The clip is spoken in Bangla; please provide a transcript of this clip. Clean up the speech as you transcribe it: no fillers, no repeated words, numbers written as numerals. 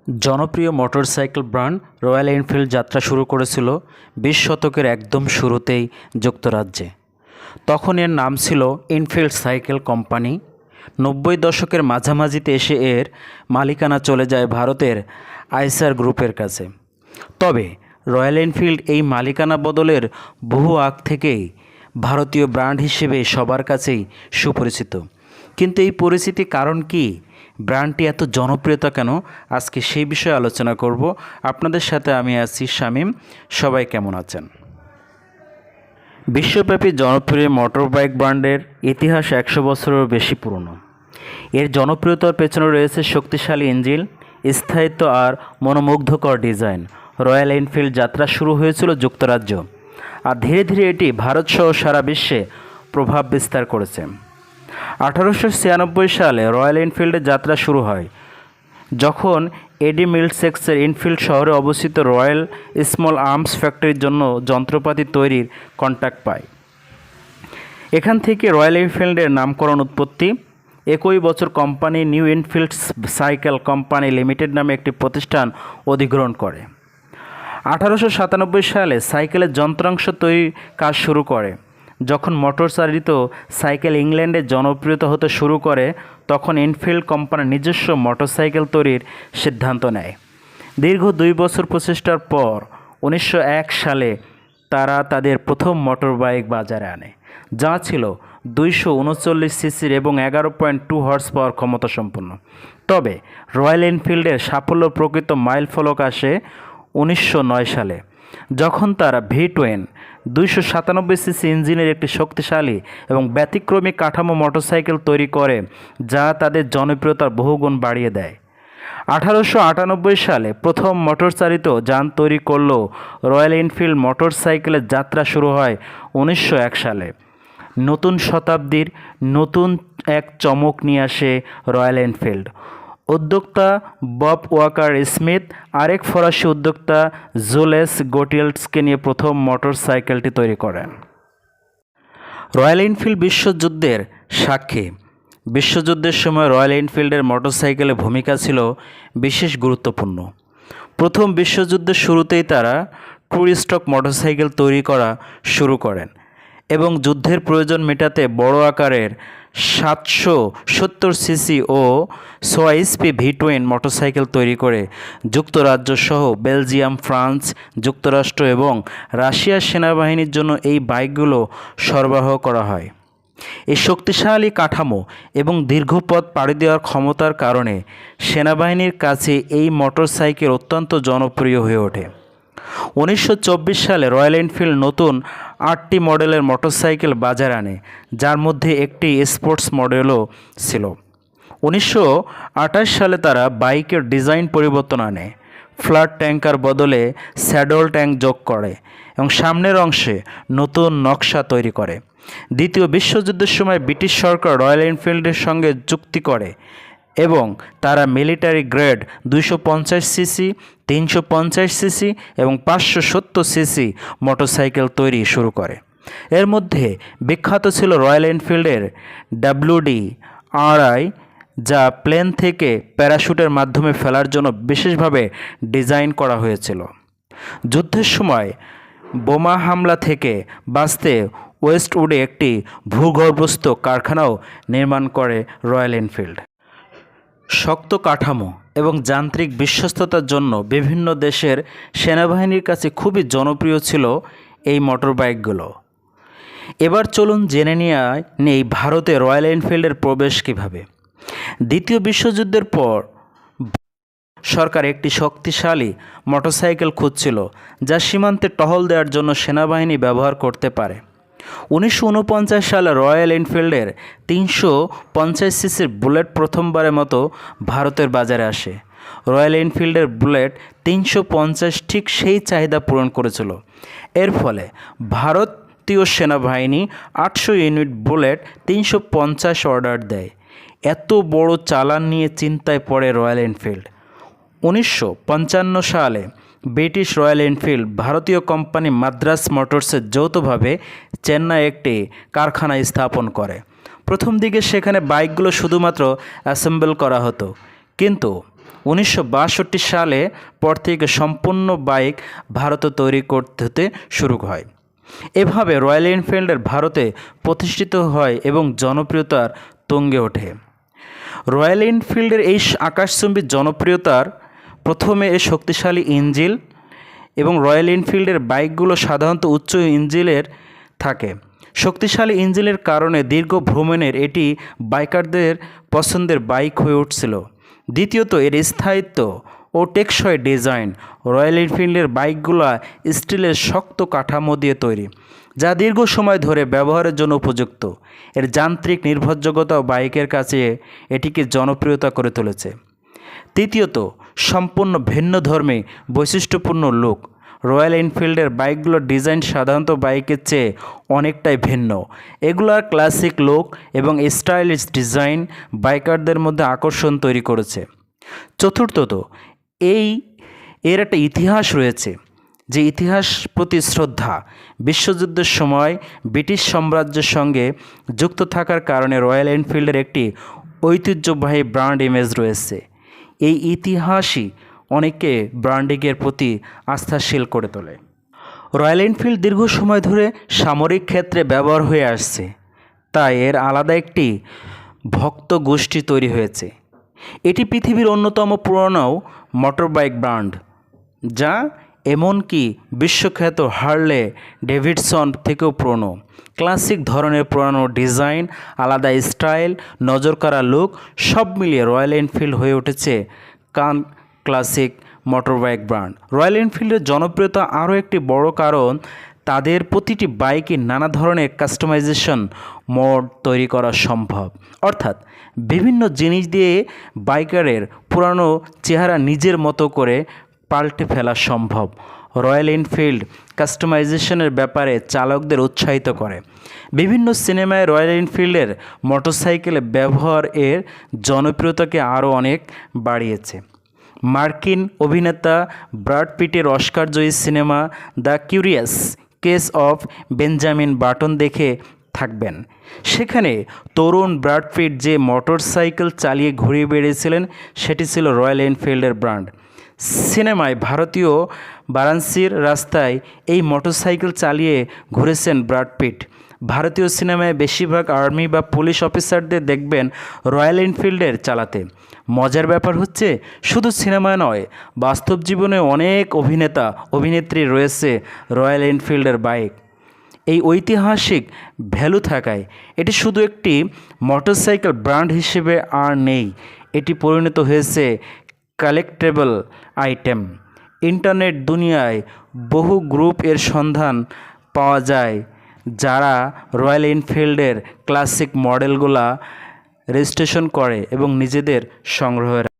জনপ্রিয় মোটরসাইকেল ব্র্যান্ড রয়্যাল এনফিল্ড যাত্রা শুরু করেছিল 20 শতকের একদম শুরুতেই যুক্তরাজ্যে। তখন এর নাম ছিল এনফিল্ড সাইকেল কোম্পানি। 90 দশকের মাঝামাঝিতে এসে এর মালিকানা চলে যায় ভারতের আইসার গ্রুপের কাছে। তবে রয়্যাল এনফিল্ড এই মালিকানা বদলের বহু আগ থেকেই ভারতীয় ব্র্যান্ড হিসেবে সবার কাছেই সুপরিচিত। কিন্তু এই পরিচিতির কারণ কি, ব্র্যান্ডটি এত জনপ্রিয়তা কেন, আজকে সেই বিষয়ে আলোচনা করব। আপনাদের সাথে আমি আছি শামীম। সবাই কেমন আছেন? বিশ্বব্যাপী জনপ্রিয় মোটরবাইক ব্র্যান্ডের ইতিহাস 100 বছরেরও বেশি পুরনো। এর জনপ্রিয়তার পেছনে রয়েছে শক্তিশালী ইঞ্জিন, স্থায়িত্ব আর মনোমুগ্ধকর ডিজাইন। রয়্যাল এনফিল্ড যাত্রা শুরু হয়েছিল যুক্তরাজ্য, আর ধীরে ধীরে এটি ভারতসহ সারা বিশ্বে প্রভাব বিস্তার করেছে। 1896 সালে রয়্যাল এনফিল্ডের যাত্রা শুরু হয়, যখন এডি মিলসেক্সের ইনফিল্ড শহরে অবস্থিত রয়্যাল স্মল আর্মস ফ্যাক্টরির জন্য যন্ত্রপাতি তৈরির কন্ট্রাক্ট পায়। এখান থেকে রয়্যাল এনফিল্ডের নামকরণ উৎপত্তি। একই বছর company new Enfield cycle company limited নামে একটি প্রতিষ্ঠান অধিগ্রহণ করে। 1897 সালে সাইকেলের যন্ত্রাংশ তৈরির কাজ শুরু করে। যখন মোটর চালিত সাইকেল ইংল্যান্ডে জনপ্রিয়তা হতে শুরু করে, তখন এনফিল্ড কোম্পানি নিজস্ব মোটরসাইকেল তৈরির সিদ্ধান্ত নেয়। দীর্ঘ 2 বছর প্রচেষ্টার পর 1901 সালে তারা তাদের প্রথম মোটর বাইক বাজারে আনে, যা ছিল 239 সিসির এবং 11.2 হর্স পাওয়ার ক্ষমতা সম্পন্ন। তবে রয়্যাল এনফিল্ডের সাফল্য প্রকৃত মাইল ফলক আসে 1909 সালে, যখন তারা V-Twin 297 সিসি ইঞ্জিনের একটি শক্তিশালী এবং ব্যতিক্রমী কাঠামো মোটরসাইকেল তৈরি করে, যা তাদের জনপ্রিয়তার বহুগুণ বাড়িয়ে দেয়। 1898 সালে প্রথম মোটরচালিত যান তৈরি করলেও রয়্যাল এনফিল্ড মোটরসাইকেলের যাত্রা শুরু হয় 1901 সালে। নতুন শতাব্দীর নতুন এক চমক নিয়ে আসে রয়্যাল এনফিল্ড। উদ্যোক্তা বব ওয়াকার স্মিথ আরেক ফরাসি উদ্যোক্তা জুলেস গোটিয়েলসকে নিয়ে প্রথম মোটরসাইকেলটি তৈরি করেন। রয়্যাল এনফিল্ড বিশ্বযুদ্ধের সাক্ষী। বিশ্বযুদ্ধের সময় রয়্যাল এনফিল্ডের মোটরসাইকেলের ভূমিকা ছিল বিশেষ গুরুত্বপূর্ণ। প্রথম বিশ্বযুদ্ধের শুরুতেই তারা ট্রু স্টক মোটরসাইকেল তৈরি করা শুরু করেন এবং যুদ্ধের প্রয়োজন মেটাতে বড় আকারের 770 সিসি ও 6 HP V-Twin মোটরসাইকেল তৈরি করে যুক্তরাজ্য সহ বেলজিয়াম, ফ্রান্স, যুক্তরাষ্ট্র এবং রাশিয়ার সেনাবাহিনীর জন্য এই বাইকগুলো সরবরাহ করা হয়। এই শক্তিশালী কাঠামো এবং দীর্ঘ পথ পাড়ি দেওয়ার ক্ষমতার কারণে সেনাবাহিনীর কাছে এই মোটরসাইকেল অত্যন্ত জনপ্রিয় হয়ে ওঠে। 1924 সালে রয়্যাল এনফিল্ড নতুন 8টি মডেলের মোটরসাইকেল বাজারে আনে, যার মধ্যে একটি স্পোর্টস মডেলও ছিল। 1928 সালে তারা বাইকের ডিজাইন পরিবর্তন আনে, ফ্ল্যাট ট্যাঙ্কার বদলে স্যাডল ট্যাঙ্ক যোগ করে এবং সামনের অংশে নতুন নকশা তৈরি করে। দ্বিতীয় বিশ্বযুদ্ধের সময় ব্রিটিশ সরকার রয়্যাল এনফিল্ডের সঙ্গে চুক্তি করে এবং তারা মিলিটারি গ্রেড 250 সিসি, 350 সিসি এবং 570 সিসি মোটরসাইকেল তৈরি শুরু করে। এর মধ্যে বিখ্যাত ছিল রয়্যাল এনফিল্ডের WD-RI, যা প্লেন থেকে প্যারাশুটের মাধ্যমে ফেলার জন্য বিশেষভাবে ডিজাইন করা হয়েছিল। যুদ্ধের সময় বোমা হামলা থেকে বাঁচতে ওয়েস্টউডে একটি ভূগর্ভস্থ কারখানাও নির্মাণ করে রয়্যাল এনফিল্ড। শক্ত কাঠামো এবং যান্ত্রিক বিশ্বস্ততার জন্য বিভিন্ন দেশের সেনাবাহিনীর কাছে খুবই জনপ্রিয় ছিল এই মোটরবাইকগুলো। এবার চলুন জেনে নেই ভারতে রয়্যাল এনফিল্ডের প্রবেশ কীভাবে। দ্বিতীয় বিশ্বযুদ্ধের পর সরকার একটি শক্তিশালী মোটরসাইকেল খুঁজছিল, যা সীমান্তে টহল দেওয়ার জন্য সেনাবাহিনী ব্যবহার করতে পারে। 1949 সালে রয়্যাল এনফিল্ডের 350 সিসির বুলেট প্রথমবারের মতো ভারতের বাজারে আসে। রয়্যাল এনফিল্ডের বুলেট 350 ঠিক সেই চাহিদা পূরণ করেছিল। এর ফলে ভারতীয় সেনাবাহিনী 800 ইউনিট বুলেট 350 অর্ডার দেয়। এত বড় চালান নিয়ে চিন্তায় পড়ে রয়্যাল এনফিল্ড। 1955 সালে ব্রিটিশ রয়্যাল এনফিল্ড ভারতীয় কোম্পানি মাদ্রাস মোটরসের যৌথভাবে চেন্নাই একটি কারখানা স্থাপন করে। প্রথম দিকে সেখানে বাইকগুলো শুধুমাত্র অ্যাসেম্বল করা হতো, কিন্তু 1962 সালে পর থেকে সম্পূর্ণ বাইক ভারতে তৈরি করতে হতে শুরু হয়। এভাবে রয়্যাল এনফিল্ডের ভারতে প্রতিষ্ঠিত হয় এবং জনপ্রিয়তার তুঙ্গে ওঠে। রয়্যাল এনফিল্ডের এই আকাশচুম্বী জনপ্রিয়তার প্রথমে এর শক্তিশালী ইঞ্জিন এবং রয়্যাল এনফিল্ডের বাইকগুলো সাধারণত উচ্চ ইঞ্জিনের থাকে। শক্তিশালী ইঞ্জিনের কারণে দীর্ঘ ভ্রমণের এটি বাইকারদের পছন্দের বাইক হয়ে উঠছিল। দ্বিতীয়ত এর স্থায়িত্ব ও টেকসই ডিজাইন। রয়্যাল এনফিল্ডের বাইকগুলো স্টিলের শক্ত কাঠামো দিয়ে তৈরি, যা দীর্ঘ সময় ধরে ব্যবহারের জন্য উপযুক্ত। এর যান্ত্রিক নির্ভরযোগ্যতা বাইকের কাছে এটিকে জনপ্রিয়তা করে তুলেছে। তৃতীয়ত সম্পূর্ণ ভিন্নধর্মী বৈশিষ্ট্যপূর্ণ লুক। রয়্যাল এনফিল্ডের বাইকগুলোর ডিজাইন সাধারণত বাইকের চেয়ে অনেকটাই ভিন্ন। এগুলোর ক্লাসিক লুক এবং স্টাইলিশ ডিজাইন বাইকারদের মধ্যে আকর্ষণ তৈরি করেছে। চতুর্থত এর একটা ইতিহাস রয়েছে, যে ইতিহাস প্রতি শ্রদ্ধা। বিশ্বযুদ্ধের সময় ব্রিটিশ সাম্রাজ্যের সঙ্গে যুক্ত থাকার কারণে রয়্যাল এনফিল্ডের একটি ঐতিহ্যবাহী ব্র্যান্ড ইমেজ রয়েছে। এই ইতিহাসই অনেকে ব্র্যান্ডিংয়ের প্রতি আস্থাশীল করে তোলে। রয়্যাল এনফিল্ড দীর্ঘ সময় ধরে সামরিক ক্ষেত্রে ব্যবহার হয়ে আসছে, তাই এর আলাদা একটি ভক্ত গোষ্ঠী তৈরি হয়েছে। এটি পৃথিবীর অন্যতম পুরনো মোটরবাইক ব্র্যান্ড, যা এমনকি বিশ্বখ্যাত হার্লে ডেভিডসন থেকেও পুরনো। ক্লাসিক ধরনের পুরানো ডিজাইন, আলাদা স্টাইল, নজরকাড়া লুক সব মিলিয়ে রয়্যাল এনফিল্ড হয়ে উঠেছে ক্লাসিক মোটরবাইক ব্র্যান্ড। রয়্যাল এনফিল্ডের জনপ্রিয়তা আরও একটি বড় কারণ তাদের প্রতিটি বাইকে নানা ধরনের কাস্টমাইজেশন মোড তৈরি করা সম্ভব। অর্থাৎ বিভিন্ন জিনিস দিয়ে বাইকারের পুরানো চেহারা নিজের মতো করে পাল্টে ফেলা সম্ভব। রয়্যাল এনফিল্ড কাস্টমাইজেশনের ব্যাপারে চালকদের উৎসাহিত করে। বিভিন্ন সিনেমায় রয়্যাল এনফিল্ডের মোটরসাইকেলের ব্যবহার এর জনপ্রিয়তাকে আরও অনেক বাড়িয়েছে। মার্কিন অভিনেতা ব্র্যাড পিটের অস্কারজয়ী সিনেমা the curious case of Benjamin Button দেখে থাকবেন। সেখানে তরুণ ব্র্যাড পিট যে মোটরসাইকেল চালিয়ে ঘুরে বেড়িয়েছিলেন সেটি ছিল রয়্যাল এনফিল্ডের ব্র্যান্ড। সিনেমায় ভারতীয় বারাণসীর রাস্তায় এই মোটরসাইকেল চালিয়ে ঘুরেছেন ব্র্যাড পিট। ভারতীয় সিনেমায় বেশিরভাগ আর্মি বা পুলিশ অফিসারদের দেখবেন রয়্যাল এনফিল্ডের চালাতে। মজার ব্যাপার হচ্ছে, শুধু সিনেমায় নয়, বাস্তব জীবনে অনেক অভিনেতা অভিনেত্রী রয়েছে রয়্যাল এনফিল্ডের বাইক। এই ঐতিহাসিক ভ্যালু থাকায় এটি শুধু একটি মোটরসাইকেল ব্র্যান্ড হিসেবে আর নেই, এটি পরিণত হয়েছে কালেক্টেবল আইটেম। ইন্টারনেট দুনিয়ায় বহু গ্রুপ এর সন্ধান পাওয়া যায় যারা রয়্যাল এনফিল্ডের ক্লাসিক মডেলগুলা রেজিস্ট্রেশন করে এবং নিজেদের সংগ্রহে